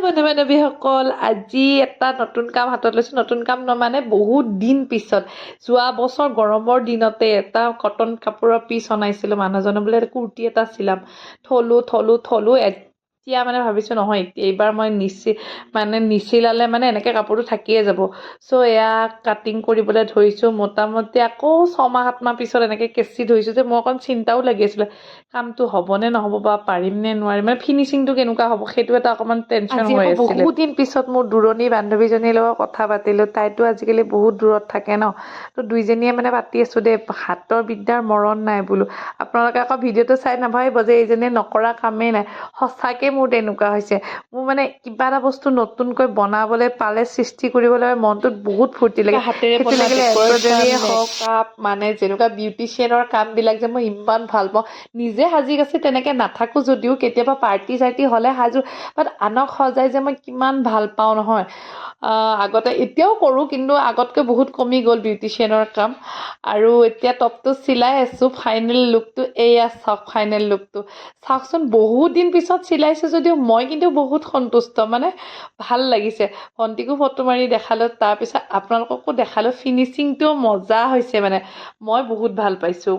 বন্ধু-বান্ধৱীসকল আজি এটা নতুন কাম হাতত লৈছোঁ। নতুন কাম মানে বহুত দিন পিছত যোৱা বছৰ গৰমৰ দিনতে এটা কটন কাপোৰৰ পিচ অনাইছিলোঁ। মানুহজনে বোলে কুৰ্তি এটা চিলাম, থলো এতিয়া মানে ভাবিছোঁ নহয় এইবাৰ মই নিচিলালে মানে এনেকৈ কাপোৰটো থাকিয়ে যাব। চ' এয়া কাটিং কৰিবলৈ ধৰিছোঁ। মোটামুটি আকৌ 6-7 মাহ পিছত এনেকৈ কেঁচি ধৰিছোঁ যে মোৰ অকণ চিন্তাও লাগি আছিলে কামটো হ'বনে নহ'ব বা পাৰিম নে নোৱাৰিম, মানে ফিনিচিংটো কেনেকুৱা হ'ব সেইটো এটা অকণমান টেনশ্যন হৈ আছিলে। বহুত দিন পিছত মোৰ দূৰণি বান্ধৱীজনীৰ লগত কথা পাতিলোঁ। তাইতো আজিকালি বহুত দূৰত থাকে ন, তো দুইজনীয়ে মানে পাতি আছোঁ দেই, হাতৰ বিদ্যাৰ মৰণ নাই বোলো। আপোনালোকে আকৌ ভিডিঅ'টো চাই নাভাবিব যে এইজনীয়ে নকৰা কামেই নাই, সঁচাকৈ মোৰ তেনেকুৱা হৈছে। মোৰ মানে কিবা এটা বস্তু নতুনকৈ বনাবলৈ পালে, সৃষ্টি কৰিবলৈ মনটোত বহুত ফূৰ্তি লাগে। হাতেৰে বনোৱা এম্ব্ৰইডাৰীয়ে হওক, কাপ মানে যেনেকুৱা বিউটিচিয়ানৰ কামবিলাক যে মই ইমান ভাল পাওঁ। নিজে সাজি কাচি তেনেকৈ নাথাকোঁ যদিও কেতিয়াবা পাৰ্টি চাৰ্টি হ'লে সাজো, বাট আনক সজাই যে মই কিমান ভাল পাওঁ নহয়। আগতে এতিয়াও কৰোঁ, কিন্তু আগতকৈ বহুত কমি গ'ল বিউটিচিয়ানৰ কাম। আৰু এতিয়া টপটো চিলাই আছোঁ। ফাইনেল লুকটো এয়া চাওক, ফাইনেল লুকটো চাওকচোন। বহুত দিন পিছত চিলাইছোঁ যদিও মই কিন্তু বহুত সন্তুষ্ট, মানে ভাল লাগিছে। ভণ্টিকো ফটো মাৰি দেখালোঁ, তাৰপিছত আপোনালোককো দেখালোঁ। ফিনিচিংটো মজা হৈছে, মানে মই বহুত ভাল পাইছোঁ।